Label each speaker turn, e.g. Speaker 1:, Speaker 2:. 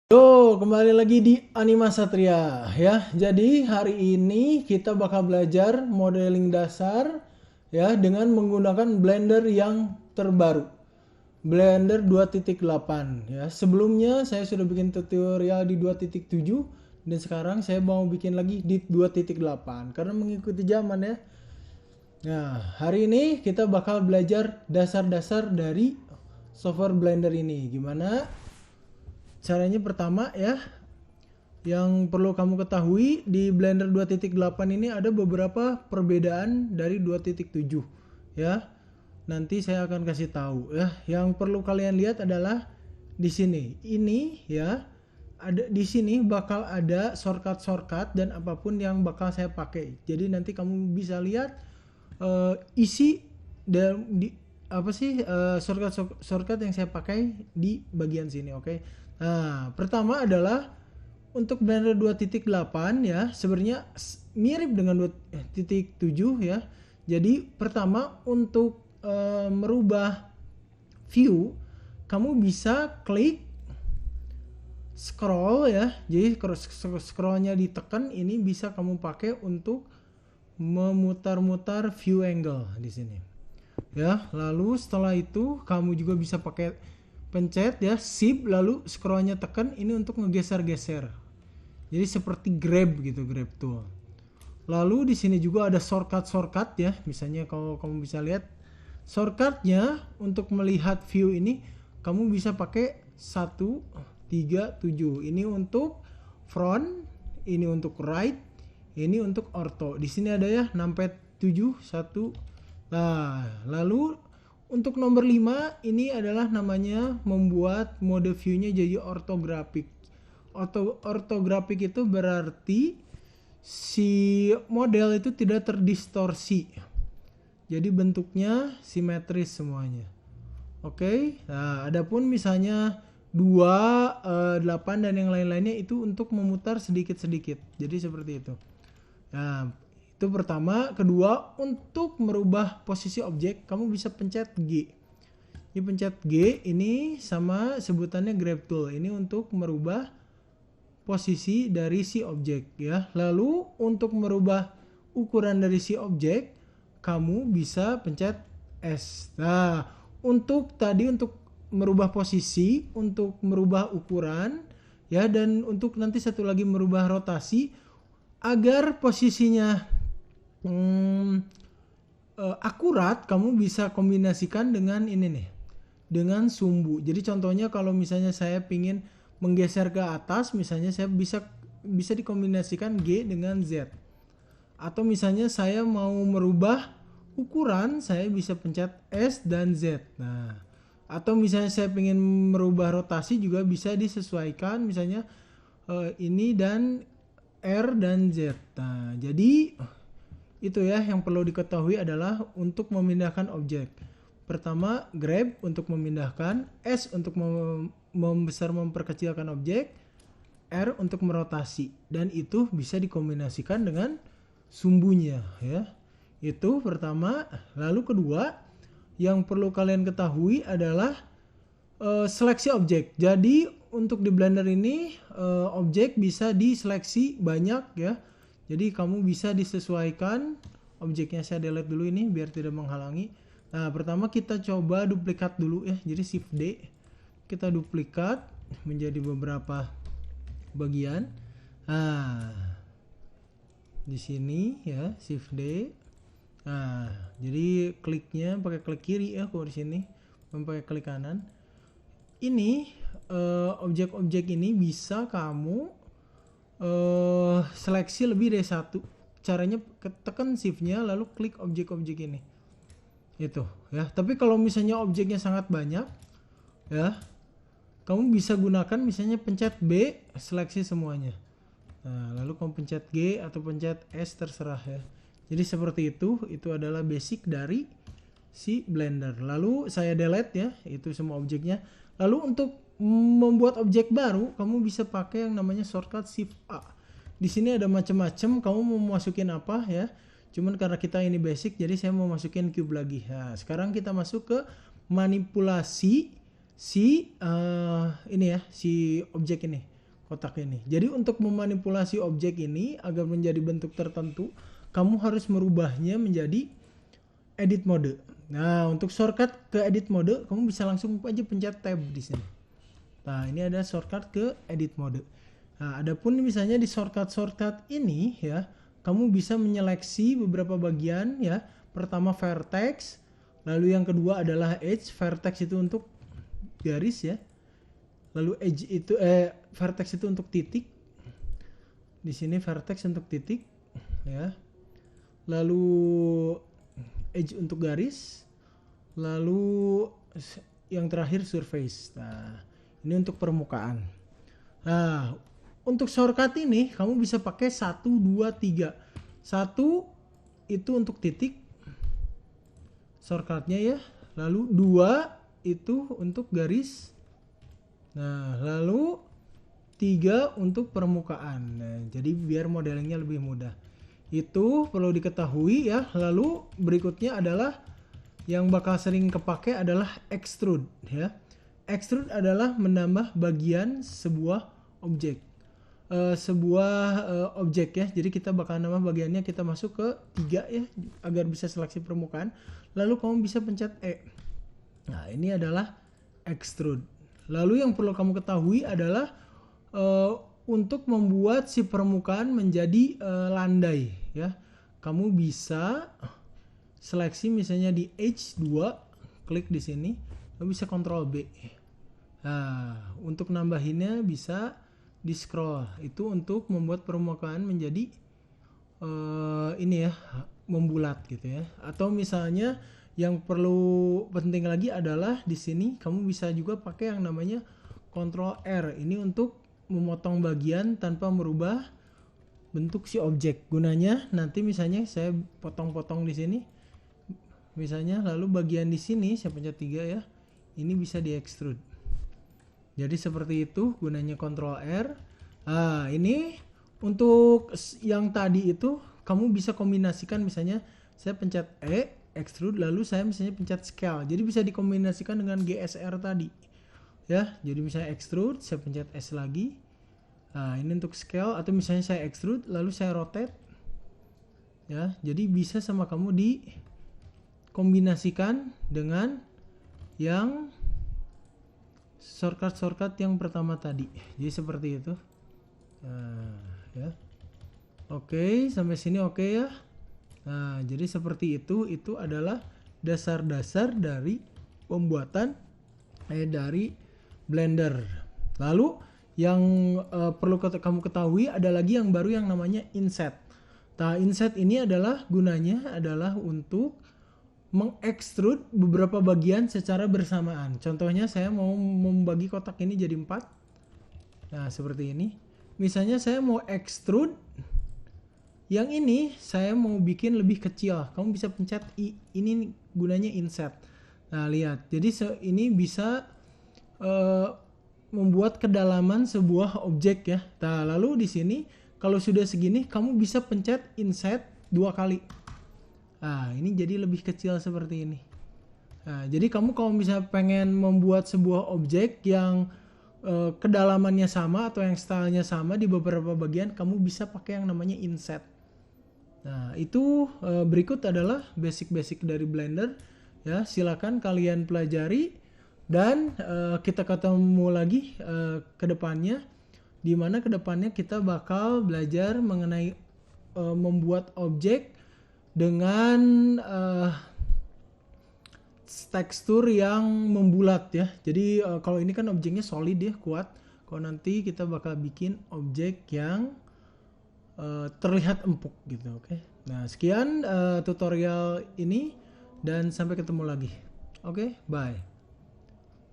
Speaker 1: Yo, kembali lagi di Anima Satria ya. Jadi hari ini kita bakal belajar modeling dasar ya dengan menggunakan Blender yang terbaru. Blender 2.8 ya. Sebelumnya saya sudah bikin tutorial di 2.7 dan sekarang saya mau bikin lagi di 2.8 karena mengikuti zaman ya. Nah, hari ini kita bakal belajar dasar-dasar dari software Blender ini. Gimana caranya? Pertama ya, yang perlu kamu ketahui di Blender 2.8 ini ada beberapa perbedaan dari 2.7 ya. Nanti saya akan kasih tahu ya. Yang perlu kalian lihat adalah di sini. Ini ya, ada di sini bakal ada shortcut dan apapun yang bakal saya pakai. Jadi nanti kamu bisa lihat isi dan di apa sih shortcut yang saya pakai di bagian sini, oke? Nah, pertama adalah untuk Blender 2.8 ya, sebenarnya mirip dengan 2.7 ya. Jadi pertama untuk merubah view, kamu bisa klik scroll ya. Jadi scrollnya ditekan, ini bisa kamu pakai untuk memutar-mutar view angle di sini. Ya, lalu setelah itu kamu juga bisa pakai pencet ya shift lalu scrollnya tekan, ini untuk ngegeser-geser. Jadi seperti grab gitu, grab tool. Lalu di sini juga ada shortcut ya. Misalnya kalau kamu bisa lihat shortcutnya untuk melihat view ini, kamu bisa pakai 137. Ini untuk front, ini untuk right, ini untuk ortho. Di sini ada ya numpad 7 1. Nah, lalu untuk nomor 5 ini adalah namanya membuat mode view-nya jadi ortografik. Ortografik itu berarti si model itu tidak terdistorsi. Jadi bentuknya simetris semuanya. Oke. Nah, adapun misalnya 2, 8 dan yang lain-lainnya itu untuk memutar sedikit-sedikit. Jadi seperti itu. Nah, itu pertama. Kedua, untuk merubah posisi objek, kamu bisa pencet G. Ini pencet G, ini sama sebutannya grab tool. Ini untuk merubah posisi dari si objek ya. Lalu untuk merubah ukuran dari si objek, kamu bisa pencet S. Nah, untuk merubah posisi, untuk merubah ukuran ya, dan untuk nanti satu lagi merubah rotasi agar posisinya akurat, kamu bisa kombinasikan dengan ini nih, dengan sumbu. Jadi contohnya kalau misalnya saya pingin menggeser ke atas, misalnya saya bisa dikombinasikan G dengan Z. Atau misalnya saya mau merubah ukuran, saya bisa pencet S dan Z. Nah, atau misalnya saya ingin merubah rotasi juga bisa disesuaikan, misalnya ini dan R dan Z. Nah, jadi itu ya yang perlu diketahui adalah untuk memindahkan objek. Pertama, grab untuk memindahkan, S untuk membesar memperkecilkan objek, R untuk merotasi, dan itu bisa dikombinasikan dengan sumbunya ya. Itu pertama. Lalu kedua yang perlu kalian ketahui adalah seleksi objek. Jadi untuk di Blender ini objek bisa diseleksi banyak ya. Jadi kamu bisa disesuaikan objeknya. Saya delete dulu ini biar tidak menghalangi. Nah, pertama kita coba duplikat dulu ya. Jadi shift D, kita duplikat menjadi beberapa bagian. Nah, di sini ya shift D. Nah, jadi kliknya pakai klik kiri ya kalau di sini, pakai klik kanan. Ini objek-objek ini bisa kamu seleksi lebih dari satu. Caranya tekan shift-nya lalu klik objek-objek ini. Itu ya. Tapi kalau misalnya objeknya sangat banyak ya, kamu bisa gunakan misalnya pencet B, seleksi semuanya. Nah, lalu kamu pencet G atau pencet S, terserah ya. Jadi seperti itu adalah basic dari si Blender. Lalu saya delete ya, itu semua objeknya. Lalu untuk membuat objek baru, kamu bisa pakai yang namanya shortcut shift A. Di sini ada macam-macam, kamu mau masukin apa ya. Cuman karena kita ini basic, jadi saya mau masukin cube lagi. Nah, sekarang kita masuk ke manipulasi si ini ya, si objek ini. kotak ini. Jadi untuk memanipulasi objek ini agar menjadi bentuk tertentu, kamu harus merubahnya menjadi edit mode. Nah, untuk shortcut ke edit mode, kamu bisa langsung aja pencet tab di sini. Nah, ini ada shortcut ke edit mode. Nah, adapun misalnya di shortcut ini ya, kamu bisa menyeleksi beberapa bagian ya. Pertama vertex, lalu yang kedua adalah edge. Vertex itu untuk garis ya. Lalu edge itu vertex itu untuk titik. Di sini vertex untuk titik ya. Lalu edge untuk garis. Lalu yang terakhir surface. Nah, ini untuk permukaan. Nah, untuk shortcut ini kamu bisa pakai 1 2 3. 1 itu untuk titik shortcutnya ya. Lalu 2 itu untuk garis. Nah, lalu 3 untuk permukaan. Nah, jadi biar modelingnya lebih mudah. Itu perlu diketahui ya. Lalu berikutnya adalah yang bakal sering kepake adalah extrude ya. Extrude adalah menambah bagian sebuah objek. Objek ya. Jadi kita bakal nambah bagiannya, kita masuk ke 3 ya agar bisa seleksi permukaan. Lalu kamu bisa pencet E. Nah, ini adalah extrude. Lalu yang perlu kamu ketahui adalah untuk membuat si permukaan menjadi landai ya. Kamu bisa seleksi misalnya di H2, klik di sini, lalu bisa Ctrl B. Nah, untuk nambahinnya bisa di scroll. Itu untuk membuat permukaan menjadi ini ya, membulat gitu ya. Atau misalnya yang perlu penting lagi adalah di sini kamu bisa juga pakai yang namanya Ctrl R. Ini untuk memotong bagian tanpa merubah bentuk si objek. Gunanya nanti misalnya saya potong-potong di sini. Misalnya lalu bagian di sini saya pencet 3 ya. Ini bisa di extrude. Jadi seperti itu gunanya Ctrl R. Nah, ini untuk yang tadi itu kamu bisa kombinasikan, misalnya saya pencet E extrude, lalu saya misalnya pencet scale, jadi bisa dikombinasikan dengan GSR tadi ya. Jadi misalnya extrude, saya pencet S lagi. Nah, ini untuk scale. Atau misalnya saya extrude lalu saya rotate ya. Jadi bisa sama kamu dikombinasikan dengan yang shortcut yang pertama tadi. Jadi seperti itu. Nah, ya. Oke, sampai sini oke ya. Nah, jadi seperti itu adalah dasar-dasar dari pembuatan dari Blender. Lalu yang perlu kamu ketahui ada lagi yang baru yang namanya inset. Nah, inset ini adalah gunanya adalah untuk mengekstrud beberapa bagian secara bersamaan. Contohnya saya mau membagi kotak ini jadi 4. Nah, seperti ini. Misalnya saya mau extrude yang ini, saya mau bikin lebih kecil. Kamu bisa pencet I. Ini gunanya inset. Nah, lihat. Jadi ini bisa membuat kedalaman sebuah objek ya. Nah, lalu di sini kalau sudah segini, kamu bisa pencet inset 2 kali. Nah, ini jadi lebih kecil seperti ini. Nah, jadi kamu kalau misalnya pengen membuat sebuah objek yang kedalamannya sama atau yang stylenya sama di beberapa bagian, kamu bisa pakai yang namanya inset. Nah, itu berikut adalah basic-basic dari Blender ya. Silakan kalian pelajari dan kita ketemu lagi ke depannya, di mana ke depannya kita bakal belajar mengenai membuat objek dengan tekstur yang membulat ya. Jadi kalau ini kan objeknya solid ya, kuat. Kalau nanti kita bakal bikin objek yang terlihat empuk gitu, oke. Nah, sekian tutorial ini dan sampai ketemu lagi. Oke, bye.